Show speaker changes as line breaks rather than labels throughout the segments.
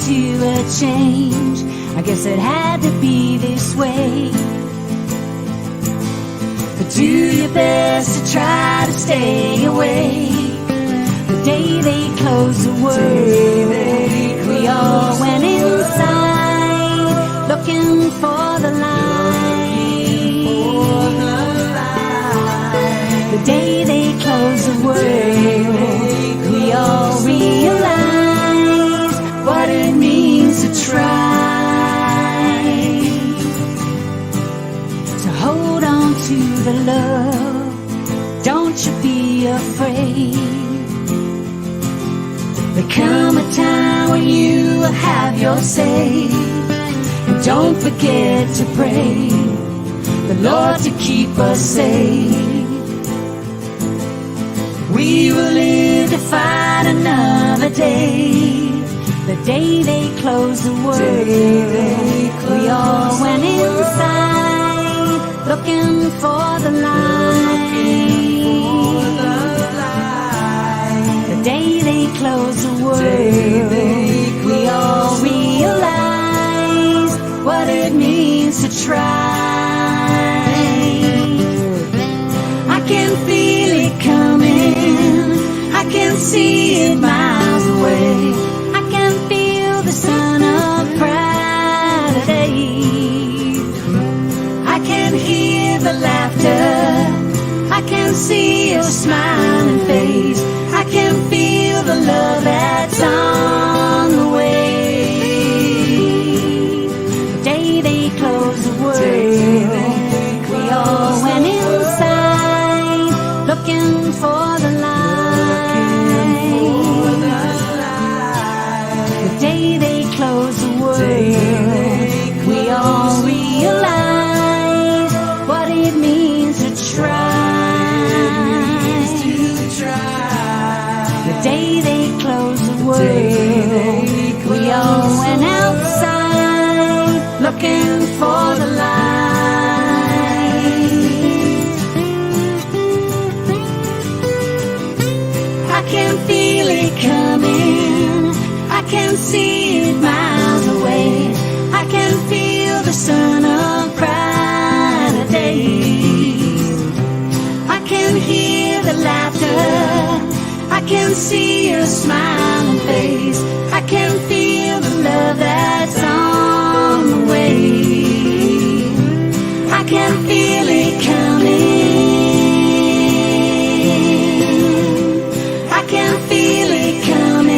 to a change. I guess it had to be this way. But do your best to try to stay away. The day they closed the world, we all went inside, looking for the light. The day they closed the world, we all realized what it means to try. So hold on to the love, don't you be afraid. There come a time when you will have your say. And don't forget to pray the Lord to keep us safe. We will live to fight another day. The day they closed the world, we all went inside, looking for the light. The day they closed the world, we all realized what it means to try. I can feel it coming, I can see it miles away. I can feel the sun of brighter days. I can hear the laughter, I can see your smiling face. I can feel the love that's on the way. The day they closed the world, we all went inside, looking for the light. The day they closed the world, we all realized what it means to try. The day they closed the world, we all went outside, looking for the light. I can feel it coming, I can see it miles away. I can feel the sun of brighter days. I can hear the laughter, I can see your smiling face. I can feel the love that's on the way. I can feel it coming, I can feel it coming.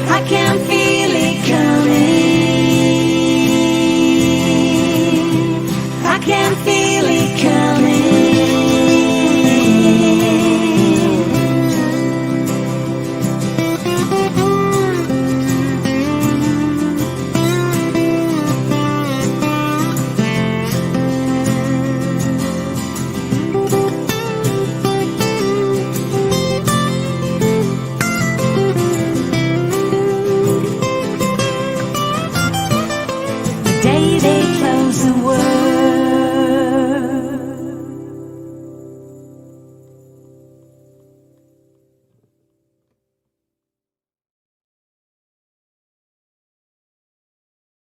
I can feel it coming, I can feel it coming. The day they close the world.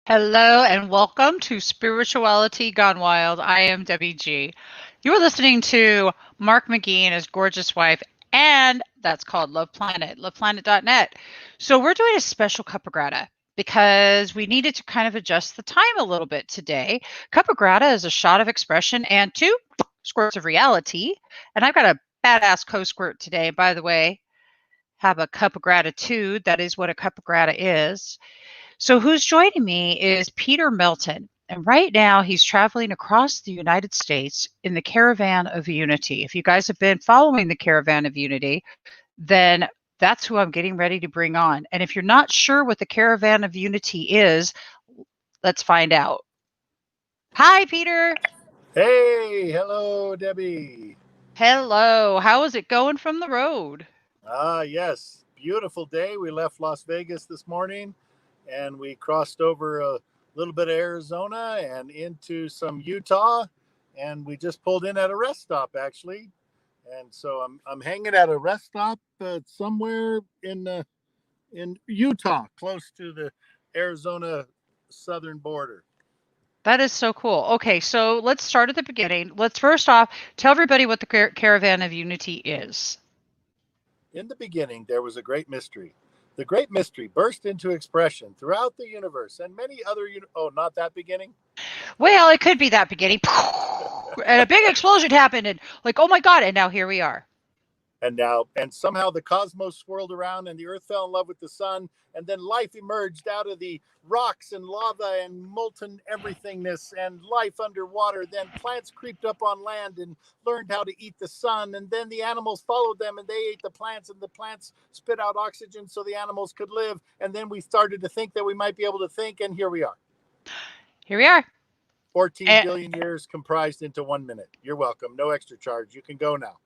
Hello and welcome to Spirituality Gone Wild. I am Debbie G. You're listening to Mark McGee and his gorgeous wife, and that's called Love Planet, loveplanet.net. So we're doing a special cup of grata because we needed to kind of adjust the time a little bit today. Cup of grata is a shot of expression and 2 squirts of reality. And I've got a badass co-squirt today, by the way. Have a cup of gratitude. That is what a cup of grata is. So who's joining me is Peter Melton. And right now he's traveling across the United States in the Caravan of Unity. If you guys have been following the Caravan of Unity, then that's who I'm getting ready to bring on. And if you're not sure what the Caravan of Unity is, let's find out. Hi, Peter.
Hey, hello, Debbie.
Hello. How is it going from the road?
Yes, beautiful day. We left Las Vegas this morning and we crossed over a little bit of Arizona and into some Utah. And we just pulled in at a rest stop, actually. And so I'm hanging at a rest stop somewhere in Utah, close to the Arizona southern border.
That is so cool. Okay, so let's start at the beginning. Let's first off tell everybody what the Caravan of Unity is.
In the beginning, there was a great mystery. The great mystery burst into expression throughout the universe and many other. Oh, not that beginning.
Well, it could be that beginning. And a big explosion happened, and like, oh my God, and now here we are.
And somehow the cosmos swirled around and the earth fell in love with the sun. And then life emerged out of the rocks and lava and molten everythingness and life underwater. Then plants creeped up on land and learned how to eat the sun. And then the animals followed them and they ate the plants, and the plants spit out oxygen so the animals could live. And then we started to think that we might be able to think. And here we are.
Here we are.
14 billion years comprised into 1 minute. You're welcome. No extra charge. You can go now.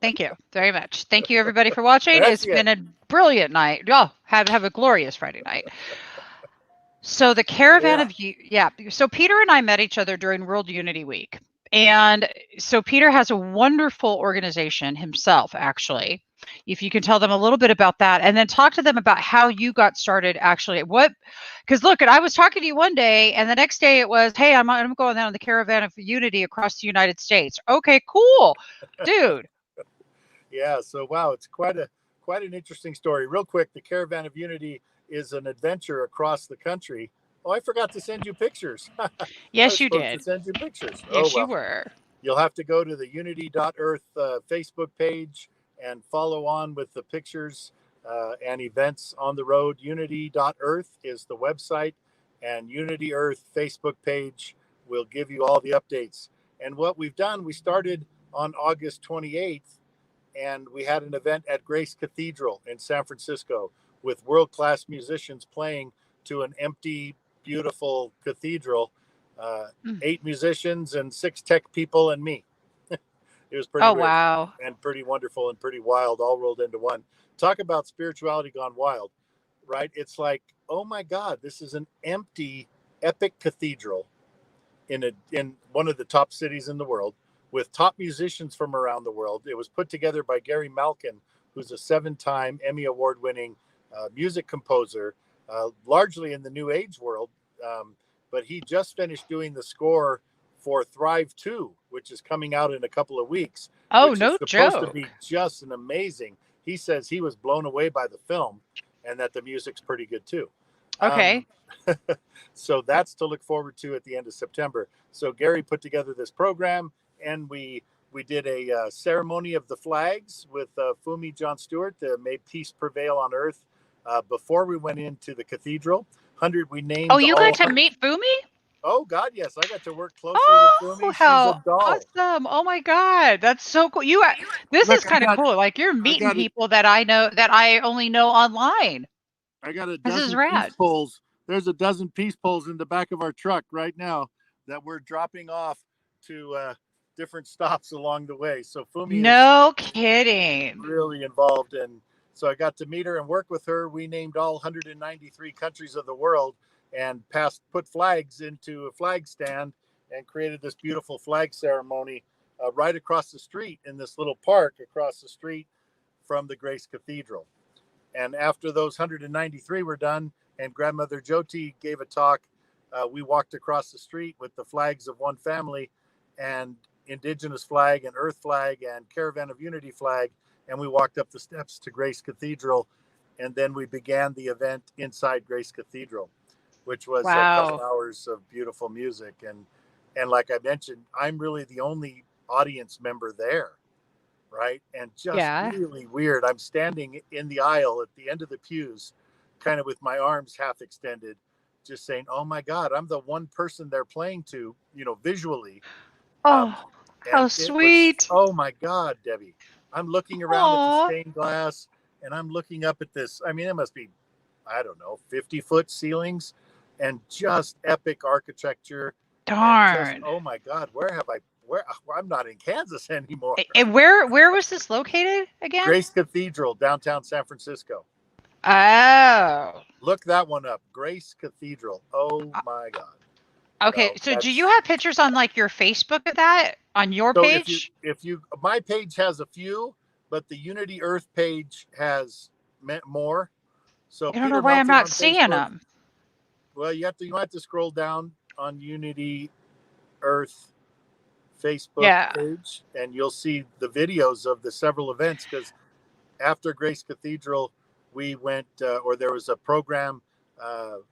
Thank you very much. Thank you, everybody, for watching. It's been a brilliant night. Oh, have a glorious Friday night. So the Caravan of So Peter and I met each other during World Unity Week. And so Peter has a wonderful organization himself, actually. If you can tell them a little bit about that, and then talk to them about how you got started actually. Because look, I was talking to you one day, and the next day it was, hey, I'm going down on the Caravan of Unity across the United States. Okay, cool, dude.
Yeah, so wow, it's quite an interesting story. Real quick, the Caravan of Unity is an adventure across the country. Oh, I forgot to send you pictures.
Yes, you did.
To send you pictures.
Yes, you were.
You'll have to go to the unity.earth Facebook page and follow on with the pictures and events on the road. Unity.earth is the website, and Unity Earth Facebook page will give you all the updates. And what we've done, we started on August 28th, and we had an event at Grace Cathedral in San Francisco with world-class musicians playing to an empty, beautiful cathedral. 8 musicians and 6 tech people and me. It was pretty weird.
Wow.
And pretty wonderful and pretty wild, all rolled into one. Talk about spirituality gone wild, right? It's like, oh my God, this is an empty, epic cathedral in one of the top cities in the world, with top musicians from around the world. It was put together by Gary Melton, who's a 7-time Emmy Award-winning music composer, largely in the New Age world. But he just finished doing the score for Thrive 2, which is coming out in a couple of weeks.
Oh, no joke.
It's supposed to be just an amazing. He says he was blown away by the film and that the music's pretty good too.
Okay.
So that's to look forward to at the end of September. So Gary put together this program, and we did a ceremony of the flags with Fumi John Stewart to May Peace Prevail on Earth before we went into the cathedral. We named.
Oh, you got to meet Fumi?
Oh God, yes, I got to work closely with Fumi.
How She's a doll. Awesome! Oh my God, that's so cool. This is kind of cool. Like, you're meeting people that I know that I only know online.
I got a dozen peace poles. There's a dozen peace poles in the back of our truck right now that we're dropping off to different stops along the way. So Fumi,
no kidding,
really involved, and so I got to meet her and work with her. We named all 193 countries of the world and put flags into a flag stand and created this beautiful flag ceremony right across the street in this little park across the street from the Grace Cathedral. And after those 193 were done and Grandmother Jyoti gave a talk, we walked across the street with the flags of one family and Indigenous flag and Earth flag and Caravan of Unity flag. And we walked up the steps to Grace Cathedral. And then we began the event inside Grace Cathedral, which was a couple hours of beautiful music. And like I mentioned, I'm really the only audience member there. Right. And just really weird. I'm standing in the aisle at the end of the pews, kind of with my arms half extended, just saying, oh my God, I'm the one person they're playing to, visually.
Oh, how sweet.
Oh my God, Debbie. I'm looking around at the stained glass and I'm looking up at this. I mean, it must be, I don't know, 50-foot ceilings and just epic architecture.
Darn.
Oh my God, where I'm not in Kansas anymore.
And where was this located again?
Grace Cathedral, downtown San Francisco.
Oh.
Look that one up. Grace Cathedral. Oh my God.
Okay, so do you have pictures on like your Facebook of that on your
So
page?
if you my page has a few, but the Unity Earth page has more. So
I don't know
Peter
why I'm
Melton
not
on
seeing
Facebook.
them.
Well, you might have to scroll down on Unity Earth Facebook
Yeah,
page, and you'll see the videos of the several events. Because after Grace Cathedral, we went, or there was a program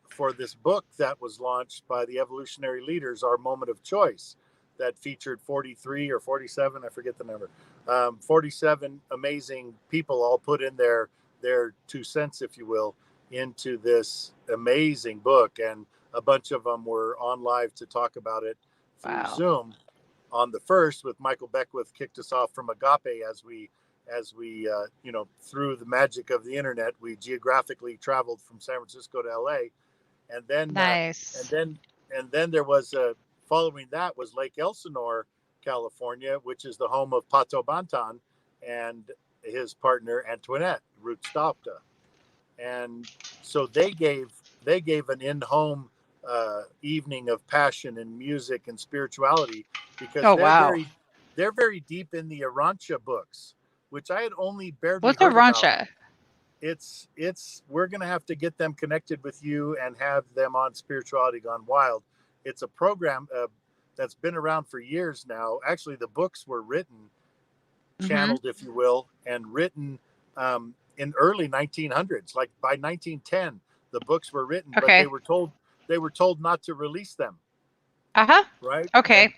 for this book that was launched by the evolutionary leaders, Our Moment of Choice, that featured 43 or 47, I forget the number, 47 amazing people all put in their 2 cents, if you will, into this amazing book. And a bunch of them were on live to talk about it through
wow.
Zoom. On the first, with Michael Beckwith, kicked us off from Agape as we through the magic of the internet, we geographically traveled from San Francisco to LA. And then and
Nice.
then and then there was following that was Lake Elsinore, California, which is the home of Pato Bantan and his partner Antoinette Ruth Stopta. And so they gave an in-home evening of passion and music and spirituality, because
Oh,
they're
wow.
very deep in the Arancha books, which I had only barely
What's a
heard about.
rancha?
It's we're gonna have to get them connected with you and have them on Spirituality Gone Wild. It's a program that's been around for years now. Actually, the books were written,
Mm-hmm.
channeled, if you will, and written in early 1900s. Like by 1910, the books were written, but
Okay.
they were told not to release them,
Uh-huh.
right?
Okay.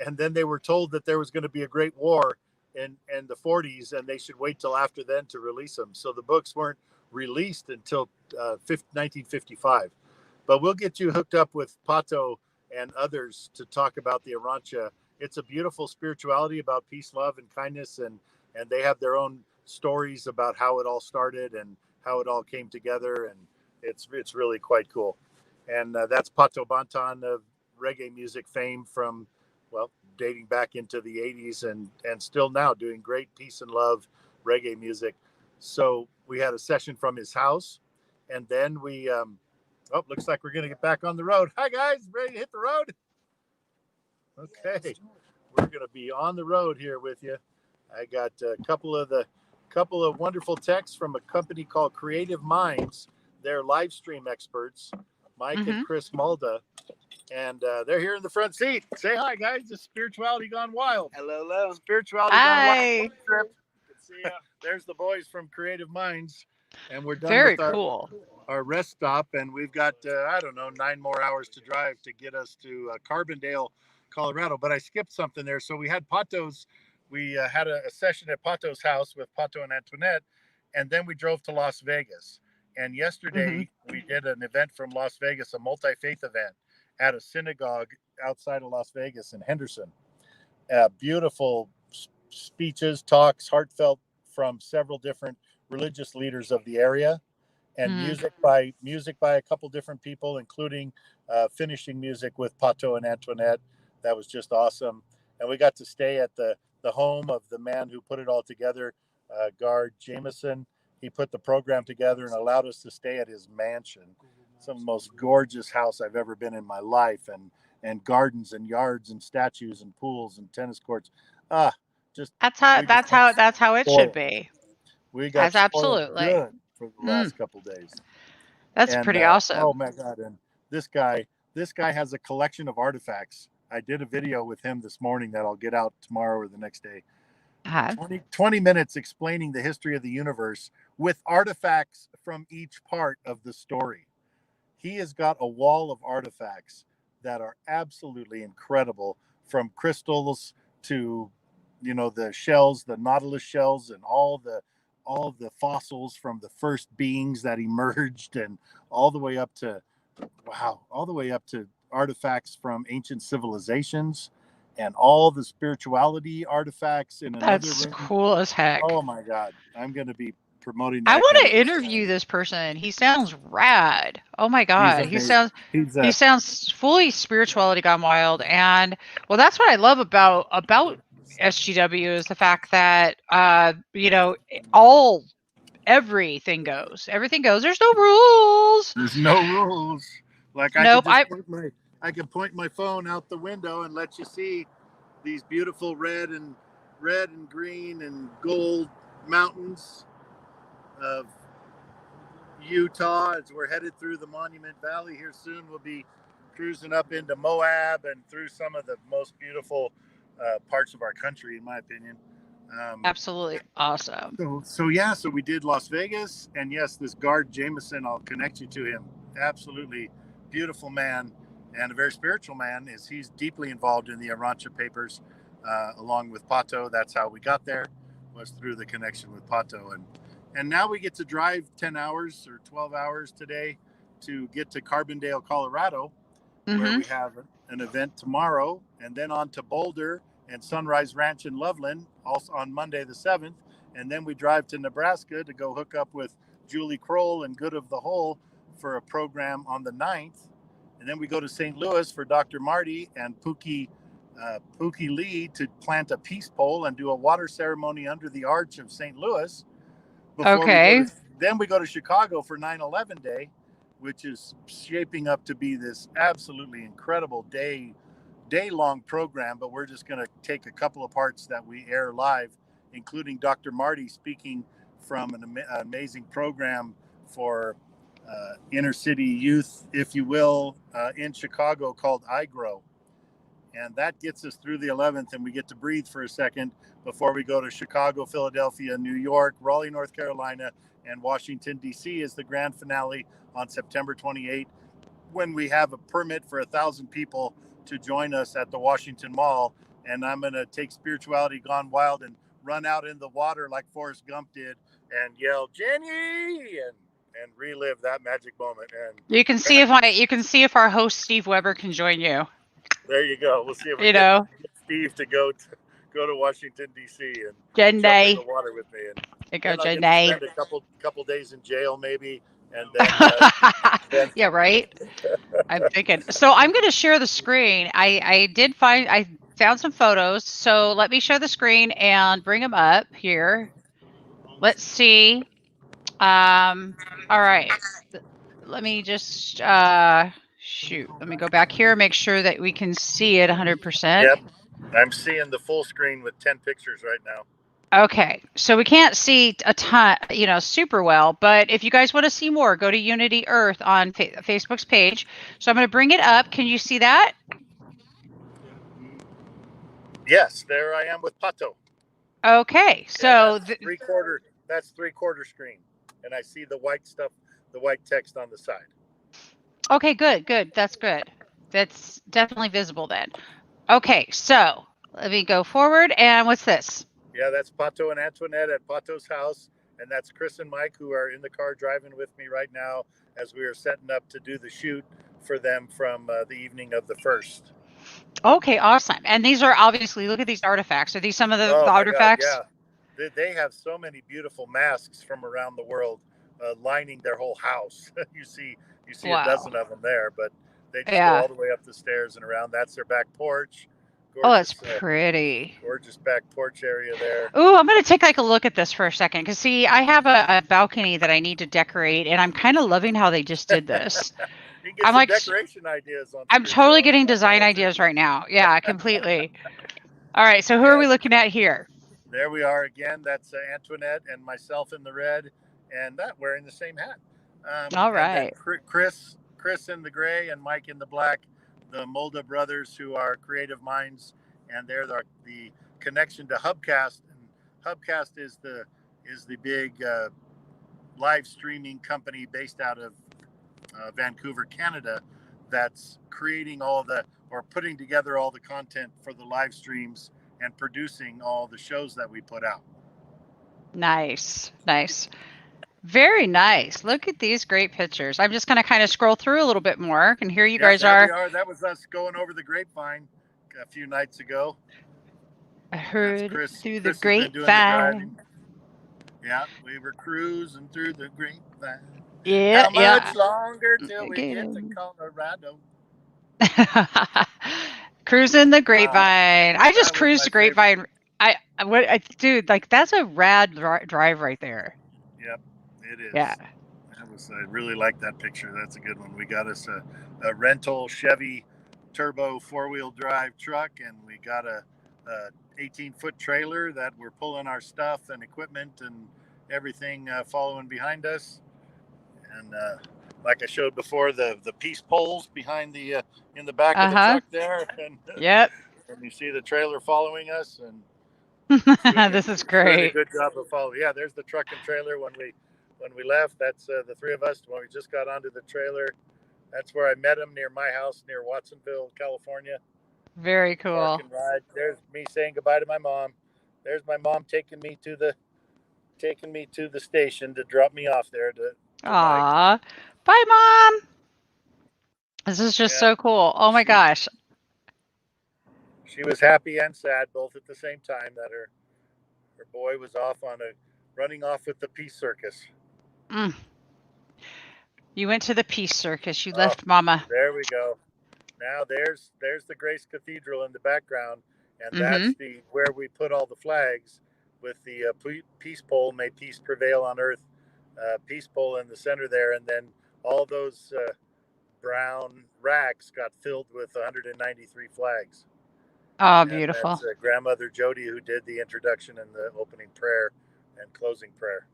And then they were told that there was going to be a great war in the 40s, and they should wait till after then to release them. So the books weren't released until 1955. But we'll get you hooked up with Pato and others to talk about the Arancha. It's a beautiful spirituality about peace, love, and kindness, and they have their own stories about how it all started and how it all came together, and it's really quite cool. And that's Pato Bantan of reggae music fame from, well, dating back into the 80s, and still now doing great peace and love reggae music. So we had a session from his house, and then we looks like we're going to get back on the road. Hi guys, ready to hit the road? Okay, we're going to be on the road here with you. I got a couple of wonderful texts from a company called Creative Minds. They're live stream experts, Mike
Mm-hmm.
and Chris Malda, and they're here in the front seat. Say hi, guys. This is Spirituality Gone Wild.
Hello, hello.
Spirituality Gone Wild.
Hi.
Trip. Good to see ya. There's the boys from Creative Minds, and we're done
Very
with
cool.
our rest stop, and we've got I don't know, 9 more hours to drive to get us to Carbondale, Colorado. But I skipped something there. So we had Pato's. We had a session at Pato's house with Pato and Antoinette, and then we drove to Las Vegas. And yesterday we did an event from Las Vegas, a multi-faith event at a synagogue outside of Las Vegas in Henderson. Beautiful speeches, talks, heartfelt from several different religious leaders of the area, and music by a couple different people, including finishing music with Pato and Antoinette. That was just awesome. And we got to stay at the home of the man who put it all together, Gard Jameson. He put the program together and allowed us to stay at his mansion. It's the most gorgeous house I've ever been in my life, and gardens and yards and statues and pools and tennis courts. Just
That's how
we just
that's how it should
spoiled.
be.
We got
That's
spoiled
absolutely.
good for the last couple days.
That's
And
pretty
oh
awesome.
my god, and this guy has a collection of artifacts. I did a video with him this morning that I'll get out tomorrow or the next day.
Uh-huh.
20 minutes explaining the history of the universe with artifacts from each part of the story. He has got a wall of artifacts that are absolutely incredible, from crystals to, the shells, the nautilus shells, and all the fossils from the first beings that emerged, and all the way up to artifacts from ancient civilizations, and all the spirituality artifacts in another
That's
room.
cool as heck.
Oh my god, I'm going to be promoting
I
that
want
kind
to
of
interview this person. He sounds rad. Oh my
He's
god,
amazing.
he sounds fully spirituality gone wild. And well, that's what I love about SGW is the fact that all everything goes. Everything goes. There's no rules.
There's no rules. Like I
Nope.
could just I can point my phone out the window and let you see these beautiful red and green and gold mountains of Utah. As we're headed through the Monument Valley here soon, we'll be cruising up into Moab and through some of the most beautiful parts of our country, in my opinion.
Absolutely awesome.
So we did Las Vegas, and yes, this guard Jameson, I'll connect you to him. Absolutely beautiful man and a very spiritual man. Is he's deeply involved in the Arancha Papers, along with Pato. That's how we got there, was through the connection with Pato, and now we get to drive 10 hours or 12 hours today to get to Carbondale, Colorado, where we have an event tomorrow, and then on to Boulder and Sunrise Ranch in Loveland, also on Monday the 7th. And then we drive to Nebraska to go hook up with Julie Kroll and Good of the Whole for a program on the 9th. And then we go to St. Louis for Dr. Marty and Pookie Lee to plant a peace pole and do a water ceremony under the arch of St. Louis. Then we go to Chicago for 9/11 Day, which is shaping up to be this absolutely incredible day-long program. But we're just going to take a couple of parts that we air live, including Dr. Marty speaking from an amazing program for inner city youth, if you will, in Chicago called iGrow. And that gets us through the 11th, and we get to breathe for a second before we go to Chicago, Philadelphia, New York, Raleigh, North Carolina, and Washington, D.C. is the grand finale on September 28th, when we have a permit for 1,000 people to join us at the Washington Mall. And I'm going to take Spirituality Gone Wild and run out in the water like Forrest Gump did and yell, Jenny, and relive that magic moment. And
you can see if our host Steve Weber can join you.
There you go. We'll see if we get Steve to go to Washington, D.C. and jump in the water with me. And then I'll get to spend a couple days in jail, maybe. And then,
yeah, right. I'm thinking. So I'm going to share the screen. I found some photos. So let me share the screen and bring them up here. Let's see. All right. Let me just shoot. Let me go back here, make sure that we can see it 100%.
Yep. I'm seeing the full screen with 10 pictures right now.
Okay. So we can't see a ton, super well, but if you guys want to see more, go to Unity Earth on Facebook's page. So I'm going to bring it up. Can you see that?
Yes, there I am with Pato.
Okay. So
that's three-quarter screen. And I see the white stuff, the white text on the side.
Okay, good. That's good. That's definitely visible then. Okay, so let me go forward. And what's this?
Yeah, that's Pato and Antoinette at Pato's house. And that's Chris and Mike, who are in the car driving with me right now as we are setting up to do the shoot for them from the evening of the 1st.
Okay, awesome. And these are obviously, look at these artifacts. Are these some of the artifacts?
God, yeah. They have so many beautiful masks from around the world lining their whole house. You see
Wow.
A dozen of them there, but they just go all the way up the stairs and around. That's their back porch.
Gorgeous, that's pretty.
Gorgeous back porch area there.
Oh, I'm going to take a look at this for a second because, see, I have a balcony that I need to decorate, and I'm kind of loving how they just did this.
I'm like decoration ideas on.
I'm totally getting design ideas right now. Yeah, completely. All right, so who are we looking at here?
There we are again. That's Antoinette and myself in the red, and that wearing the same hat.
All right.
Chris in the gray and Mike in the black, the Molda brothers, who are creative minds, and they're the connection to Hubcast. And Hubcast is the big live streaming company based out of Vancouver, Canada, that's creating putting together all the content for the live streams and producing all the shows that we put out.
Nice. Very nice. Look at these great pictures. I'm just going to kind of scroll through a little bit more, and here you guys are.
That was us going over the grapevine a few nights ago.
I heard through the grapevine.
Yeah, we were cruising through the grapevine.
Yeah,
How much longer till we get to Colorado?
Cruising the grapevine. I just cruised the grapevine. Dude, like that's a rad drive right there.
Yep, it is.
Yeah.
I really like that picture. That's a good one. We got us a rental Chevy turbo 4-wheel drive truck, and we got a 18-foot trailer that we're pulling our stuff and equipment and everything following behind us. And like I showed before, the peace poles behind the in the back of the truck there, and
Yep.
and you see the trailer following us, and it's
This is
doing a
great.
good job of following. Yeah, there's the truck and trailer when we left. That's the three of us when we just got onto the trailer. That's where I met him, near my house, near Watsonville, California.
Very cool.
Park and ride. There's me saying goodbye to my mom. There's my mom taking me to the station to drop me off there to Mike.
Aw. Bye, Mom. This is just
Yeah,
so cool. Oh my gosh.
she was happy and sad both at the same time that her boy was off on a running off with the peace circus.
Mm. You went to the Peace Circus. You
Oh,
left Mama.
there we go. Now there's the Grace Cathedral in the background, and
Mm-hmm.
that's where we put all the flags with the peace pole, may peace prevail on earth, peace pole in the center there, and then all those brown racks got filled with 193 flags.
Oh,
And
beautiful.
that's grandmother Jody who did the introduction and the opening prayer and closing prayer.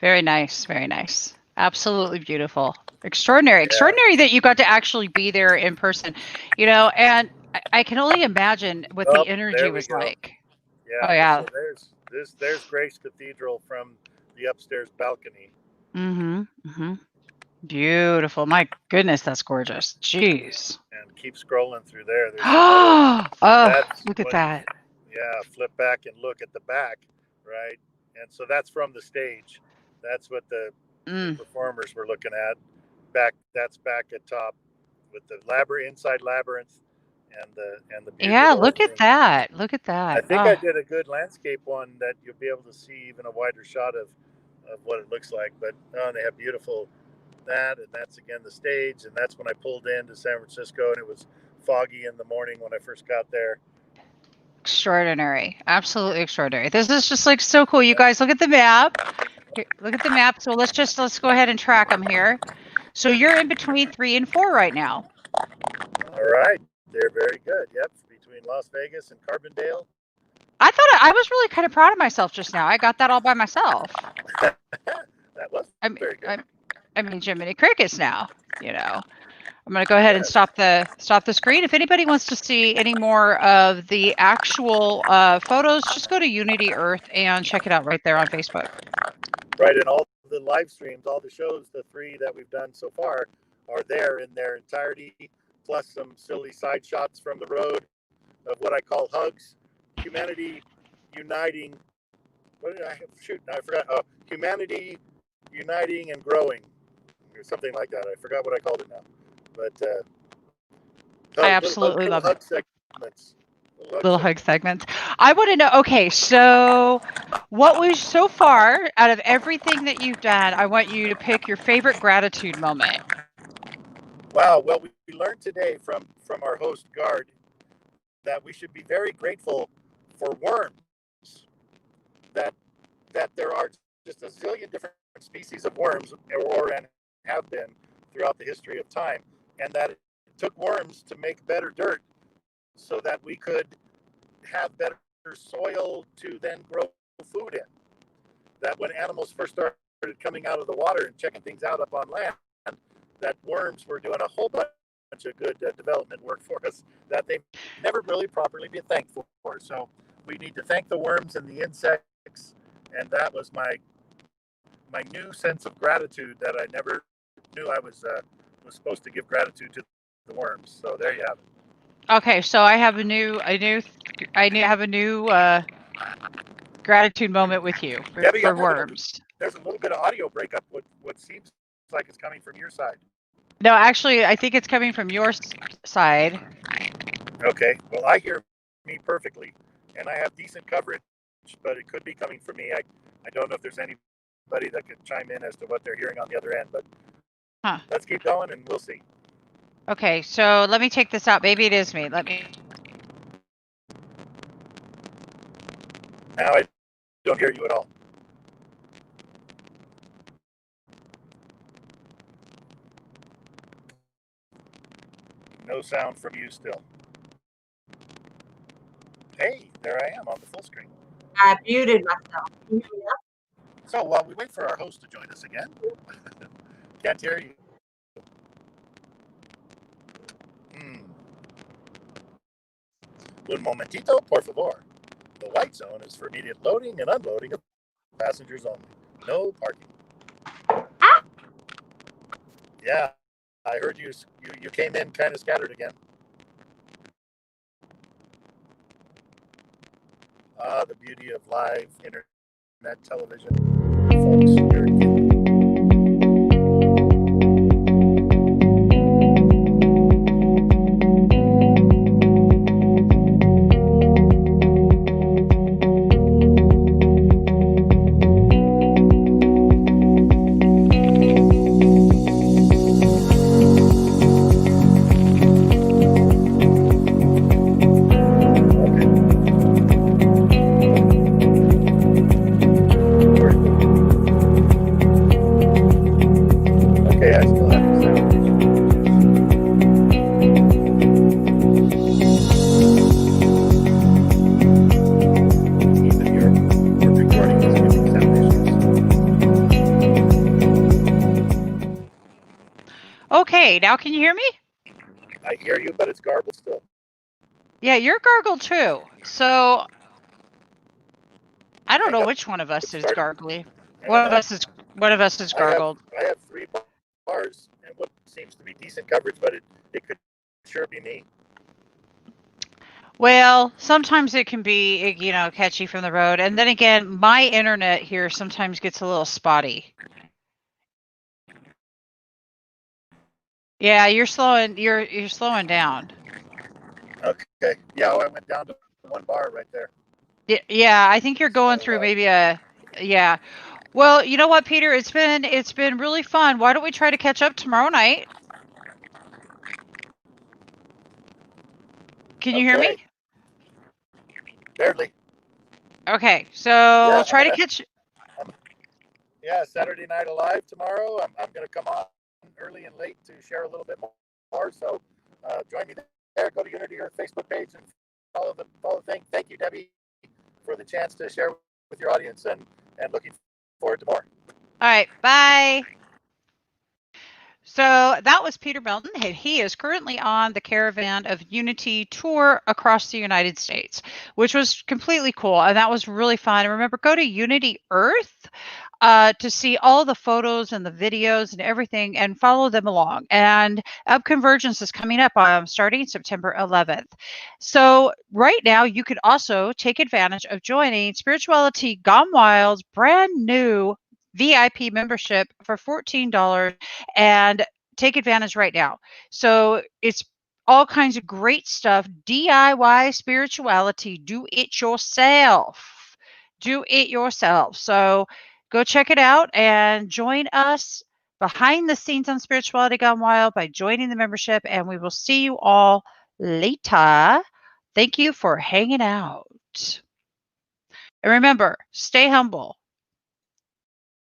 Very nice. Very nice. Absolutely beautiful. Extraordinary.
Yeah.
Extraordinary that you got to actually be there in person, and I can only imagine what the energy
there we
was
go.
like.
Yeah.
Oh, yeah.
So there's Grace Cathedral from the upstairs balcony.
Mm-hmm. Mm-hmm. Beautiful. My goodness, that's gorgeous. Jeez.
And keep scrolling through there. There's another.
Oh,
That's
look at
when
that.
flip back and look at the back, right? And so that's from the stage. That's what the performers were looking at. That's back at top with the inside labyrinth and the beauty
Yeah,
of the whole
look at
thing.
that. Look at that.
I think I did a good landscape one that you'll be able to see even a wider shot of what it looks like. But they have beautiful and that's again the stage, and that's when I pulled into San Francisco, and it was foggy in the morning when I first got there.
Extraordinary. Absolutely extraordinary. This is just like so cool. You guys look at the map. Here, look at the map. So let's go ahead and track them here. So you're in between 3 and 4 right now.
All right, they're very good. Yep, between Las Vegas and Carbondale.
I thought I was really kind of proud of myself just now. I got that all by myself.
That was very good.
I mean, Jiminy Crickets now. I'm going to go ahead and stop the screen. If anybody wants to see any more of the actual photos, just go to Unity Earth and check it out right there on Facebook.
Right, and all the live streams, all the shows, the 3 that we've done so far are there in their entirety, plus some silly side shots from the road of what I call hugs. Humanity uniting. What did I shoot? I forgot. Humanity uniting and growing, or something like that. I forgot what I called it now. But
I absolutely love it.
Segments.
Little hug segments. I want to know, okay, so what was so far out of everything that you've done, I want you to pick your favorite gratitude moment.
Wow. Well, we learned today from our host, Gard, that we should be very grateful for worms, that there are just a zillion different species of worms, and have been throughout the history of time, and that it took worms to make better dirt so that we could have better soil to then grow food in. That when animals first started coming out of the water and checking things out up on land, that worms were doing a whole bunch of good development work for us that they've never really properly been thankful for. So we need to thank the worms and the insects, and that was my new sense of gratitude that I never knew I was supposed to give gratitude to the worms. So there you have it.
Okay, so I have a new gratitude moment with you for worms.
There's a little bit of audio breakup. What seems like it's coming from your side.
No, actually, I think it's coming from your side.
Okay. Well, I hear me perfectly, and I have decent coverage, but it could be coming from me. I don't know if there's anybody that could chime in as to what they're hearing on the other end, but let's keep going and we'll see.
Okay, so let me take this out. Maybe it is me. Now
I don't hear you at all. No sound from you still. Hey, there I am on the full screen.
I muted myself. Can you hear me now?
So while we wait for our host to join us again, can't hear you. Un momentito, por favor. The white zone is for immediate loading and unloading of passengers only. No parking.
Ah!
Yeah, I heard you came in kind of scattered again. The beauty of live internet television. Folks, you're getting okay, I still have the sound. Even your recording is giving sound issues.
Okay, now can you hear me?
I hear you, but it's garbled still.
Yeah, you're gargled too. So I don't
Hang
know
up.
which one of us is
Start.
gargly.
Hang
One
on
of
now.
us is gargled.
I have 3 bars and what seems to be decent coverage, but it could sure be me.
Well, sometimes it can be, catchy from the road, and then again, my internet here sometimes gets a little spotty. Yeah, you're slowing. You're slowing down.
Okay. Yeah, I went down to 1 bar right there.
Yeah, I think you're going
So,
through maybe yeah. Well, you know what, Peter? It's been really fun. Why don't we try to catch up tomorrow night? Can you hear me?
okay. Barely.
Okay, so
Yeah,
try to catch.
yeah, Saturday Night Alive tomorrow. I'm going to come on early and late to share a little bit more. So join me there. Go to Unity or Facebook page and follow the thing. Thank you, Debbie, for the chance to share with your audience and looking forward to more.
All right, bye. So that was Peter Melton, and he is currently on the Caravan of Unity tour across the United States, which was completely cool. And that was really fun. And remember, go to Unity Earth to see all the photos and the videos and everything and follow them along. And Up Convergence is coming up starting September 11th. So right now, you could also take advantage of joining Spirituality Gone Wild's brand new VIP membership for $14 and take advantage right now. So it's all kinds of great stuff, DIY spirituality, do it yourself. Do it yourself. So go check it out and join us behind the scenes on Spirituality Gone Wild by joining the membership, and we will see you all later. Thank you for hanging out. And remember, stay humble.